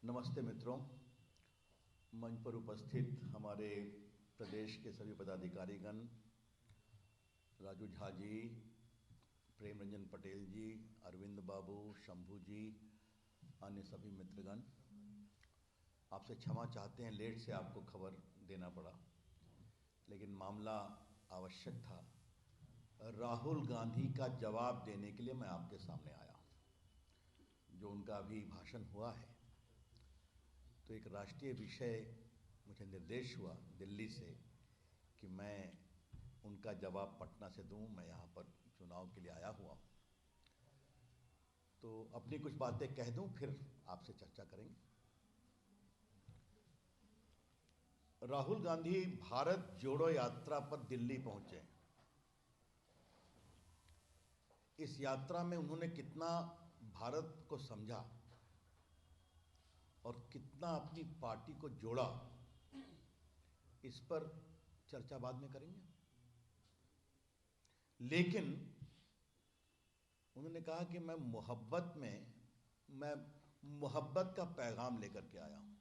नमस्ते मित्रों। मंच पर उपस्थित हमारे प्रदेश के सभी पदाधिकारीगण, राजू झा जी, प्रेम रंजन पटेल जी, अरविंद बाबू, शंभू जी, अन्य सभी मित्रगण, आपसे क्षमा चाहते हैं, लेट से आपको खबर देना पड़ा, लेकिन मामला आवश्यक था। राहुल गांधी का जवाब देने के लिए मैं आपके सामने आया। जो उनका अभी भाषण हुआ है, तो एक राष्ट्रीय विषय मुझे निर्देश हुआ दिल्ली से कि मैं उनका जवाब पटना से दूं। मैं यहाँ पर चुनाव के लिए आया हुआ हूँ, तो अपनी कुछ बातें कह दूं, फिर आपसे चर्चा करेंगे। राहुल गांधी भारत जोड़ो यात्रा पर दिल्ली पहुंचे। इस यात्रा में उन्होंने कितना भारत को समझा और कितना अपनी पार्टी को जोड़ा, इस पर चर्चा बाद में करेंगे। लेकिन उन्होंने कहा कि मैं मोहब्बत का पैगाम लेकर के आया हूं।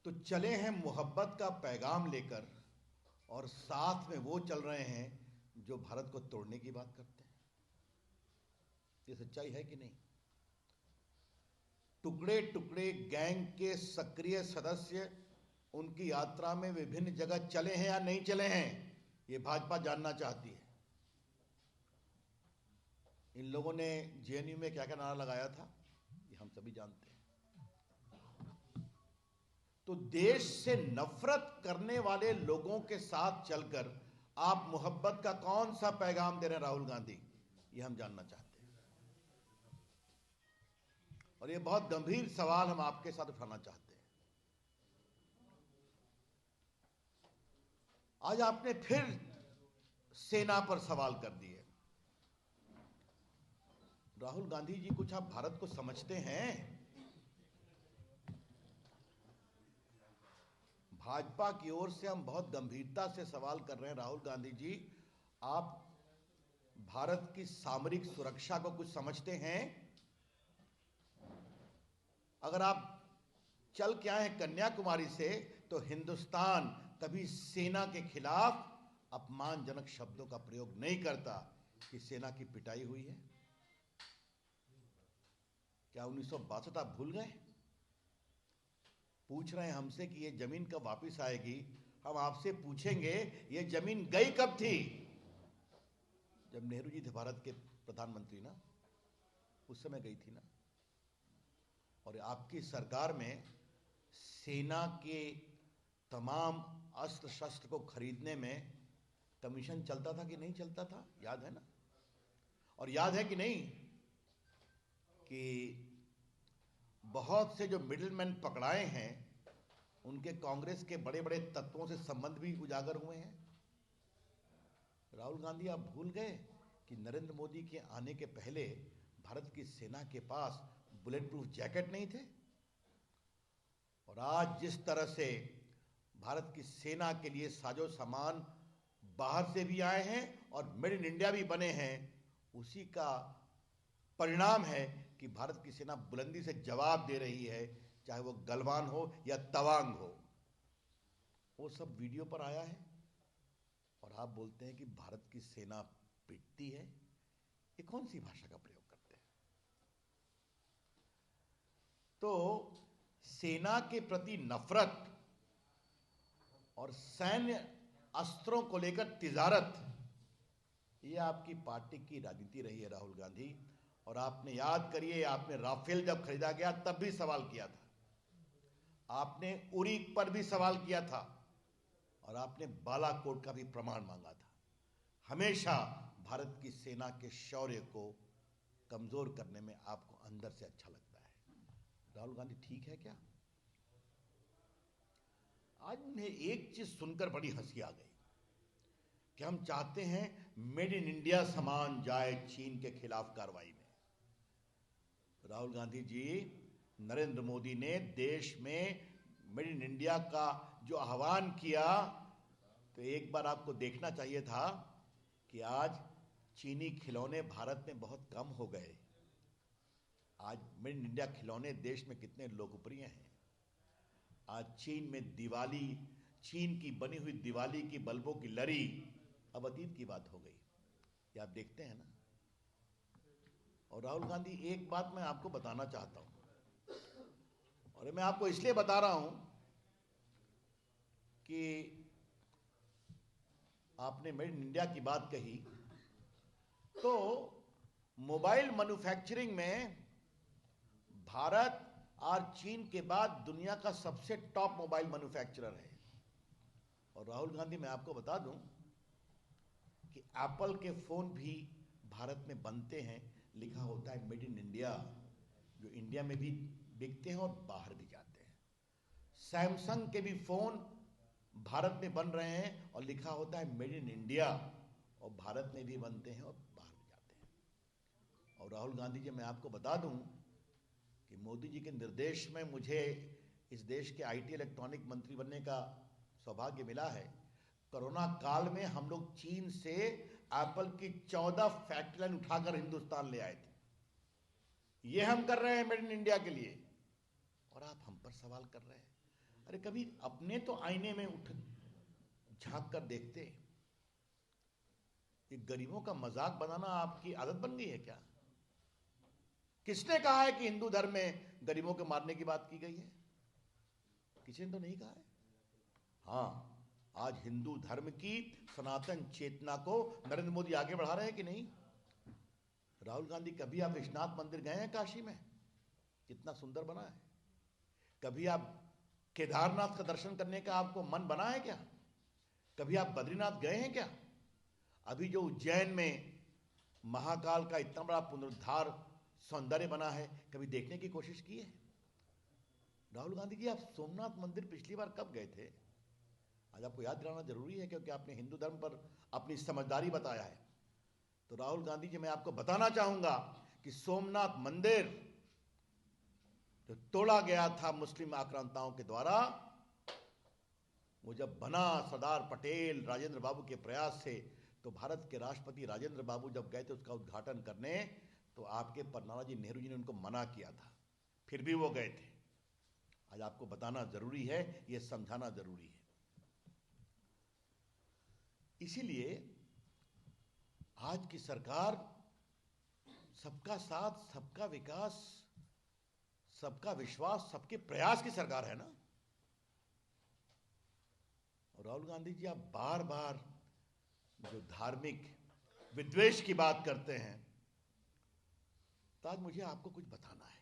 तो चले हैं मोहब्बत का पैगाम लेकर, और साथ में वो चल रहे हैं जो भारत को तोड़ने की बात करते हैं। ये सच्चाई है कि नहीं? टुकड़े टुकड़े गैंग के सक्रिय सदस्य उनकी यात्रा में विभिन्न जगह चले हैं या नहीं चले हैं, ये भाजपा जानना चाहती है। इन लोगों ने जेएनयू में क्या क्या नारा लगाया था, ये हम सभी जानते हैं। तो देश से नफरत करने वाले लोगों के साथ चलकर आप मोहब्बत का कौन सा पैगाम दे रहे हैं राहुल गांधी, ये हम जानना चाहते हैं। और ये बहुत गंभीर सवाल हम आपके साथ उठाना चाहते हैं। आज आपने फिर सेना पर सवाल कर दिए। राहुल गांधी जी, कुछ आप भारत को समझते हैं? भाजपा की ओर से हम बहुत गंभीरता से सवाल कर रहे हैं। राहुल गांधी जी, आप भारत की सामरिक सुरक्षा को कुछ समझते हैं? अगर आप चल के आए हैं कन्याकुमारी से, तो हिंदुस्तान कभी सेना के खिलाफ अपमानजनक शब्दों का प्रयोग नहीं करता कि सेना की पिटाई हुई है। क्या 1962 आप भूल गए? पूछ रहे हैं हमसे कि ये जमीन कब वापस आएगी। हम आपसे पूछेंगे, ये जमीन गई कब थी? जब नेहरू जी थे भारत के प्रधानमंत्री ना, उस समय गई थी ना। और आपकी सरकार में सेना के तमाम अस्त्र शस्त्र को खरीदने में कमीशन चलता था कि नहीं चलता था? याद है ना? और याद है कि नहीं कि बहुत से जो मिडिलमैन पकड़ाए हैं, उनके कांग्रेस के बड़े बड़े तत्वों से संबंध भी उजागर हुए हैं। राहुल गांधी, आप भूल गए कि नरेंद्र मोदी के आने के पहले भारत की सेना के पास बुलेट प्रूफ जैकेट नहीं थे। और आज जिस तरह से भारत की सेना के लिए साजो सामान बाहर से भी आए हैं और मेड इन इंडिया भी बने हैं, उसी का परिणाम है कि भारत की सेना बुलंदी से जवाब दे रही है, चाहे वो गलवान हो या तवांग हो। वो सब वीडियो पर आया है और आप बोलते हैं कि भारत की सेना पिटती है। ये कौन सी भाषा का प्रयोग करते हैं? तो सेना के प्रति नफरत और सैन्य अस्त्रों को लेकर तिजारत, ये आपकी पार्टी की राजनीति रही है राहुल गांधी। और आपने याद करिए, आपने राफेल जब खरीदा गया तब भी सवाल किया था, आपने उरी पर भी सवाल किया था, और आपने बालाकोट का भी प्रमाण मांगा था। हमेशा भारत की सेना के शौर्य को कमजोर करने में आपको अंदर से अच्छा लगता है। राहुल गांधी, ठीक है क्या? आज उन्हें एक चीज सुनकर बड़ी हंसी आ गई कि हम चाहते हैं मेड इन इंडिया सामान जाए चीन के खिलाफ कार्रवाई में। राहुल गांधी जी, नरेंद्र मोदी ने देश में मेड इन इंडिया का जो आह्वान किया, तो एक बार आपको देखना चाहिए था कि आज चीनी खिलौने भारत में बहुत कम हो गए। आज मेड इन इंडिया खिलौने देश में कितने लोकप्रिय हैं। आज चीन में दिवाली, चीन की बनी हुई दिवाली की बल्बों की लरी अब अतीत की बात हो गई। ये आप देखते हैं ना। और राहुल गांधी, एक बात मैं आपको बताना चाहता हूं, और मैं आपको इसलिए बता रहा हूं कि आपने मेड इन इंडिया की बात कही, तो मोबाइल मैन्युफैक्चरिंग में भारत और चीन के बाद दुनिया का सबसे टॉप मोबाइल मैन्युफैक्चरर है। और राहुल गांधी, मैं आपको बता दूं कि एप्पल के फोन भी भारत में बनते हैं, लिखा होता है मेड इन इंडिया, जो इंडिया में भी बिकते हैं और बाहर भी जाते हैं। सैमसंग के भी फोन भारत में बन रहे हैं और लिखा होता है मेड इन इंडिया, और भारत में भी बनते हैं और बाहर भी जाते हैं। और राहुल गांधी जी, मैं आपको बता दूं कि मोदी जी के निर्देश में मुझे इस देश के आईटी इलेक्ट्रॉनिक मंत्री बनने का सौभाग्य मिला है। कोरोना काल में हम लोग चीन से एप्पल की 14 फैक्ट्री लाइन उठाकर हिंदुस्तान ले आए थे। ये हम कर रहे हैं मेड इन इंडिया के लिए, और आप हम पर सवाल कर रहे हैं। अरे कभी अपने तो आईने में उठ झांक कर देखते। ये गरीबों का मजाक बनाना आपकी आदत बन गई है क्या? किसने कहा है कि हिंदू धर्म में गरीबों के मारने की बात की गई है? किसी ने तो नहीं कहा है। हाँ, आज हिंदू धर्म की सनातन चेतना को नरेंद्र मोदी आगे बढ़ा रहे हैं कि नहीं? राहुल गांधी, कभी आप विश्वनाथ मंदिर गए हैं काशी में? कितना सुंदर बना है। कभी आप केदारनाथ का दर्शन करने का आपको मन बना है क्या? कभी आप बद्रीनाथ गए हैं क्या? अभी जो उज्जैन में महाकाल का इतना बड़ा पुनरुद्धार सौंदर्य बना है, कभी देखने की कोशिश की है? राहुल गांधी जी, आप सोमनाथ मंदिर पिछली बार कब गए थे? आज आपको याद दिलाना जरूरी है, क्योंकि आपने हिंदू धर्म पर अपनी समझदारी बताया है। तो राहुल गांधी जी, मैं आपको बताना चाहूंगा कि सोमनाथ मंदिर जो तोड़ा गया था मुस्लिम आक्रांताओं के द्वारा, वो जब बना सरदार पटेल राजेंद्र बाबू के प्रयास से, तो भारत के राष्ट्रपति राजेंद्र बाबू जब गए थे उसका उद्घाटन करने, तो आपके नानाजी नेहरू जी ने उनको मना किया था, फिर भी वो गए थे। आज आपको बताना जरूरी है, ये समझाना जरूरी है। इसीलिए आज की सरकार सबका साथ, सबका विकास, सबका विश्वास, सबके प्रयास की सरकार है ना। और राहुल गांधी जी, आप बार बार जो धार्मिक विद्वेष की बात करते हैं, तो आज मुझे आपको कुछ बताना है।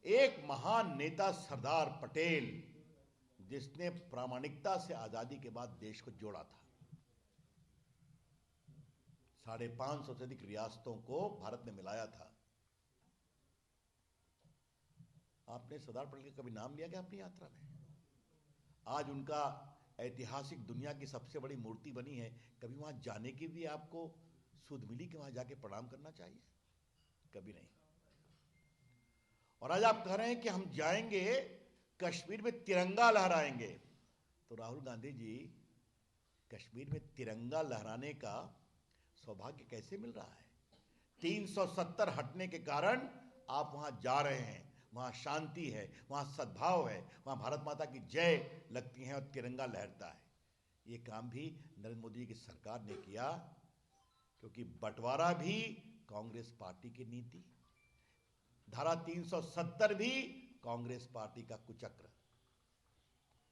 एक महान नेता सरदार पटेल, जिसने प्रामाणिकता से आजादी के बाद देश को जोड़ा था, 550 से अधिक रियासतों को भारत में मिलाया था। आपने सरदार पटेल का कभी नाम लिया क्या अपनी यात्रा में? आज उनका ऐतिहासिक दुनिया की सबसे बड़ी मूर्ति बनी है, कभी वहां जाने की भी आपको सुध मिली कि वहां जाके प्रणाम करना चाहिए? कभी नहीं। और आज आप कह रहे हैं कि हम जाएंगे कश्मीर में तिरंगा लहराएंगे। तो राहुल गांधी जी, कश्मीर में तिरंगा लहराने का सौभाग्य कैसे मिल रहा है? 370 हटने के कारण आप वहां जा रहे हैं, वहां शांति है, वहां सद्भाव है, वहां भारत माता की जय लगती है और तिरंगा लहरता है। ये काम भी नरेंद्र मोदी की सरकार ने किया, क्योंकि बंटवारा भी कांग्रेस पार्टी की नीति, धारा 370 भी कांग्रेस पार्टी का कुचक्र,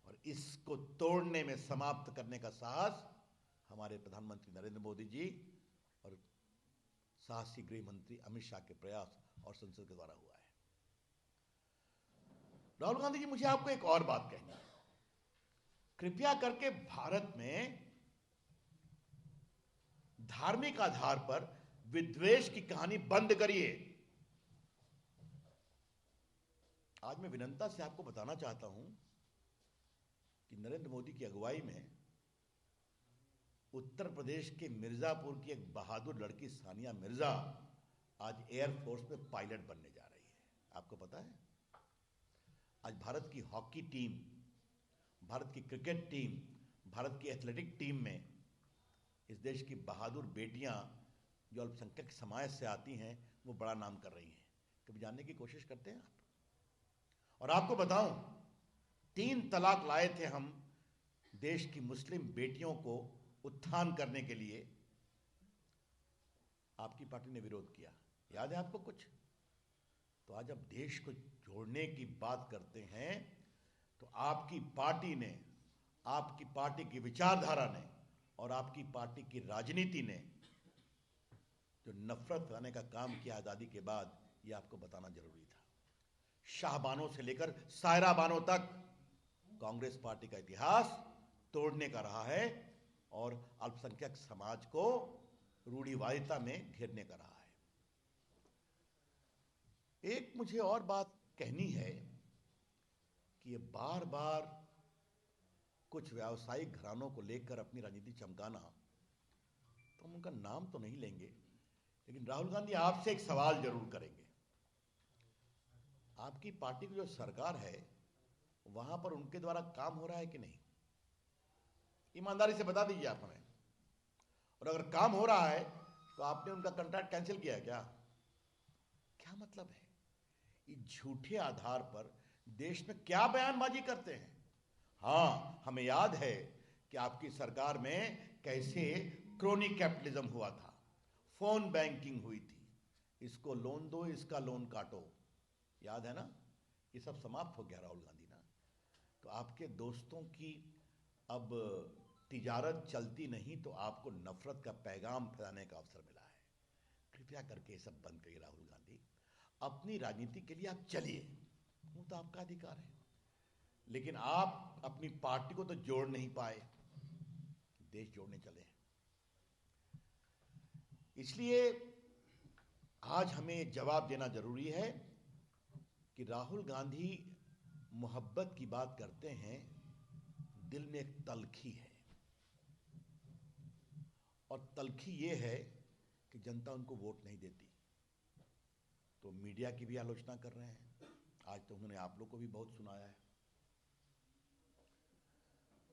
और इसको तोड़ने में, समाप्त करने का साहस हमारे प्रधानमंत्री नरेंद्र मोदी जी और साहसी गृह मंत्री अमित शाह के प्रयास और संसद के द्वारा हुआ है। राहुल गांधी जी, मुझे आपको एक और बात कहनी है। कृपया करके भारत में धार्मिक आधार पर विद्वेष की कहानी बंद करिए। आज मैं विनम्रता से आपको बताना चाहता हूं कि नरेंद्र मोदी की अगुवाई में उत्तर प्रदेश के मिर्जापुर की एक बहादुर लड़की सानिया मिर्जा आज एयरफोर्स में पायलट बनने जा रही है। आपको पता है, आज भारत की हॉकी टीम, भारत की क्रिकेट टीम, भारत की एथलेटिक टीम में इस देश की बहादुर बेटियां जो अल्पसंख्यक समाज से आती हैं वो बड़ा नाम कर रही हैं। कभी जानने की कोशिश करते हैं आप? और आपको बताऊं, 3 तलाक लाए थे हम देश की मुस्लिम बेटियों को उत्थान करने के लिए। आपकी पार्टी ने विरोध किया, याद है आपको कुछ? तो आज अब देश को जोड़ने की बात करते हैं तो आपकी पार्टी ने, आपकी पार्टी की विचारधारा ने और आपकी पार्टी की राजनीति ने जो नफरत फैलाने का काम किया आज़ादी के बाद, ये आपको बताना जरूरी था। शाहबानों से लेकर सायराबानों तक कांग्रेस पार्टी का इतिहास तोड़ने का रहा है और अल्पसंख्यक समाज को रूढ़िवादिता में घेरने का रहा है। एक मुझे और बात कहनी है कि ये बार बार कुछ व्यावसायिक घरानों को लेकर अपनी राजनीति चमकाना, तो हम उनका नाम तो नहीं लेंगे, लेकिन राहुल गांधी आपसे एक सवाल जरूर करेंगे। आपकी पार्टी की जो सरकार है वहां पर उनके द्वारा काम हो रहा है कि नहीं? ईमानदारी से बता दीजिए आप हमें। और अगर काम हो रहा है तो आपने उनका कॉन्ट्रैक्ट कैंसिल किया क्या? क्या मतलब है? इस झूठे आधार पर देश में क्या बयानबाजी करते हैं। हाँ, हमें याद है कि आपकी सरकार में कैसे क्रोनी कैपिटलिज्म हुआ था, फोन बैंकिंग हुई थी, इसको लोन दो, इसका लोन काटो, याद है ना? ये सब समाप्त हो गया राहुल गांधी ना। तो आपके दोस्तों की अब तिजारत चलती नहीं तो आपको नफरत का पैगाम फैलाने का अवसर मिला है। कृपया करके ये सब बंद करिए राहुल गांधी। अपनी राजनीति के लिए आप चलिए, वो तो आपका अधिकार है, लेकिन आप अपनी पार्टी को तो जोड़ नहीं पाए, देश जोड़ने चले हैं। इसलिए आज हमें जवाब देना जरूरी है कि राहुल गांधी मोहब्बत की बात करते हैं, दिल में एक तलखी है, और तलखी ये है कि जनता उनको वोट नहीं देती। तो मीडिया की भी आलोचना कर रहे हैं, आज तो उन्होंने आप लोग को भी बहुत सुनाया है।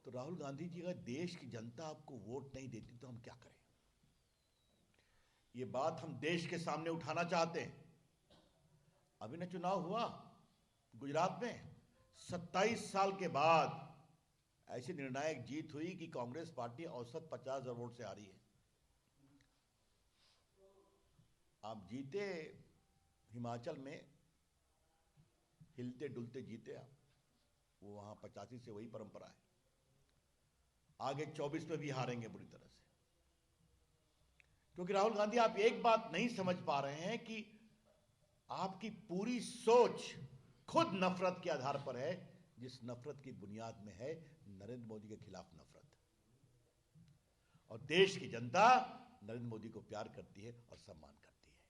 तो राहुल गांधी जी, अगर देश की जनता आपको वोट नहीं देती तो हम क्या करें? ये बात हम देश के सामने उठाना चाहते हैं। अभी ना चुनाव हुआ गुजरात में, 27 साल के बाद ऐसी निर्णायक जीत हुई कि कांग्रेस पार्टी औसत 50,000 वोट से आ रही है। आप जीते हिमाचल में, हिलते डुलते जीते आप, वो वहां 85 से वही परंपरा है। आगे 24 में भी हारेंगे बुरी तरह से, क्योंकि राहुल गांधी आप एक बात नहीं समझ पा रहे हैं कि आपकी पूरी सोच खुद नफरत के आधार पर है, जिस नफरत की बुनियाद में है नरेंद्र मोदी के खिलाफ नफरत। और देश की जनता नरेंद्र मोदी को प्यार करती है और सम्मान करती है।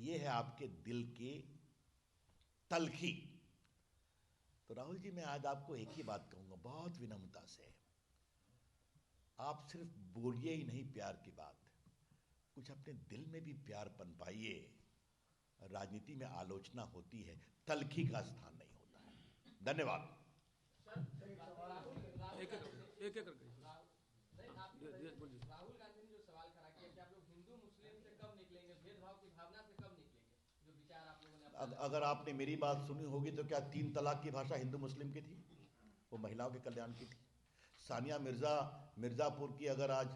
यह है आपके दिल की तलखी। तो राहुल जी, मैं आज आपको एक ही बात कहूंगा बहुत विनम्रता से, आप सिर्फ बोलिए ही नहीं प्यार की बात, कुछ अपने दिल में भी प्यार पनपाइए। राजनीति में आलोचना होती है, तलखी का स्थान नहीं होता है। धन्यवाद। एक करके राहुल गांधी ने जो सवाल खड़ा किया कि आप लोग हिंदू मुस्लिम से कब निकलेंगे, भेदभाव की भावना से कब निकलेंगे, जो विचार आप लोगों ने अगर आपने मेरी बात सुनी होगी तो क्या 3 तलाक की भाषा हिंदू मुस्लिम की थी? वो महिलाओं के कल्याण की थी। सानिया मिर्जा मिर्जापुर की अगर आज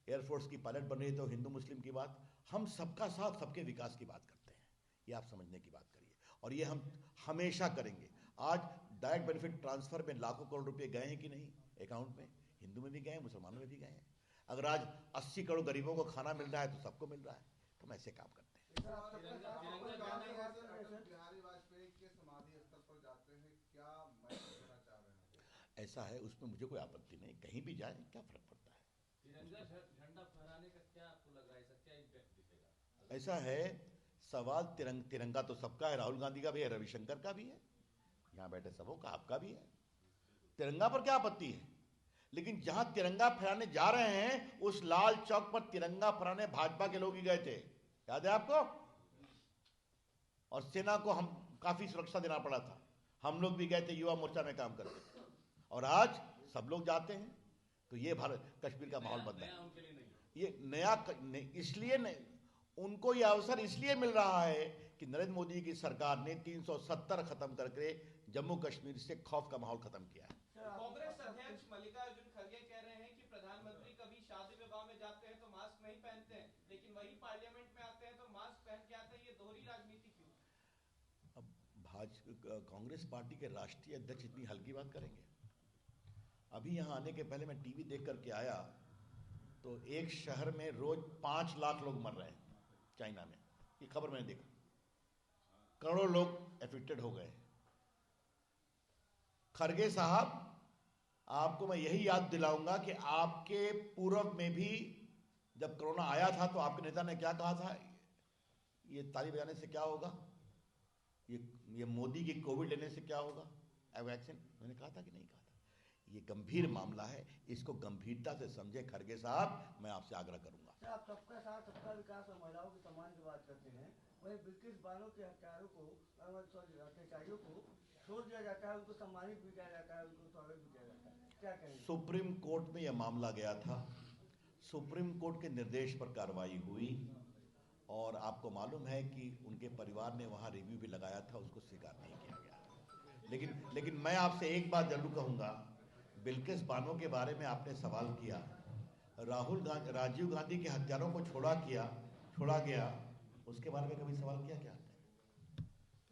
एयरफोर्स की पायलट बन रही तो हिंदू मुस्लिम की बात, हम सबका साथ सबके विकास की बात करते हैं, ये आप समझने की बात करिए, और ये हम हमेशा करेंगे। आज डायरेक्ट बेनिफिट ट्रांसफर में लाखों करोड़ रुपए गए हैं कि नहीं अकाउंट में? हिंदू में भी गए हैं, मुसलमानों में भी गए हैं। अगर आज 80 करोड़ गरीबों को खाना मिल रहा है तो सबको मिल रहा है, तो हम ऐसे काम करते हैं। बिहारी वाजपेयी के समाधि स्थल पर जाते हैं, क्या मैसेज देना चाह रहे हैं? ऐसा है, उसमें मुझे कोई आपत्ति नहीं, कहीं भी जाए क्या फर्क पड़ता है। तिरंगा झंडा फहराने का क्या आपको लग रहा है, इसका क्या इम्पैक्ट दिखेगा? ऐसा है, सवाल तिरंगा तो सबका है, राहुल गांधी का भी है, रविशंकर का भी है, यहाँ बैठे सबों का, आपका भी है। तिरंगा पर क्या आपत्ति है? लेकिन जहां तिरंगा फहराने जा रहे हैं उस लाल चौक पर तिरंगा फहराने भाजपा के लोग ही गए थे, याद है आपको? और सेना को हम काफी सुरक्षा देना पड़ा था, हम लोग भी गए थे, युवा मोर्चा में काम करते थे। और आज सब लोग जाते हैं, तो ये भारत कश्मीर का माहौल बदला है। ये इसलिए उनको ये अवसर इसलिए मिल रहा है कि नरेंद्र मोदी की सरकार ने 370 खत्म करके जम्मू कश्मीर से खौफ का माहौल खत्म किया है। कांग्रेस अध्यक्ष मल्लिकार्जुन खड़गे कह रहे हैं कि प्रधानमंत्री कभी शादी विवाह में जाते हैं तो मास्क नहीं पहनते हैं, लेकिन वही पार्लियामेंट में आते हैं तो मास्क पहन के आते हैं। ये दोहरी राजनीति क्यों? अब कांग्रेस पार्टी के राष्ट्रीय अध्यक्ष इतनी हल्की बात करेंगे? अभी यहाँ आने के पहले मैं टीवी देख करके आया तो एक शहर में रोज 5 लाख लोग मर रहे हैं चाइना में, ये खबर मैंने देखा। करोड़ों लोग एफेक्टेड हो गए। खड़गे साहब, आपको मैं यही याद दिलाऊंगा कि आपके पूर्व में भी जब कोरोना आया था तो आपके नेता ने क्या कहा था, ये ताली बजाने से क्या होगा, ये मोदी की कोविड लेने से क्या होगा, वैक्सीन। मैंने कहा था कि नहीं कहा था? ये गंभीर मामला है, इसको गंभीरता से समझे खड़गे साहब, मैं आपसे आग्रह करूंगा। आप सबका साथ सबका विकास और महिलाओं के सम्मान की बात करते हैं, वहीं बिल्किस बानो के हत्यारों को अत्याचारियों को छोड़ दिया जाता है, उनको सम्मानित भी किया जाता है, उनको स्वागत भी किया जाता है, क्या कहेंगे? सुप्रीम कोर्ट में यह मामला गया था, सुप्रीम कोर्ट के निर्देश पर कार्रवाई हुई और आपको मालूम है कि उनके परिवार ने वहां रिव्यू भी लगाया था, उसको स्वीकार नहीं किया गया। लेकिन मैं आपसे एक बात जरूर कहूंगा, बिल्किस बानो के बारे में आपने सवाल किया, राजीव गांधी के हत्यारों को छोड़ा गया, उसके बारे में कभी सवाल किया क्या आपने?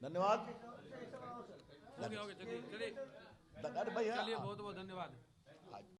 धन्यवाद। चलिए बहुत बहुत धन्यवाद।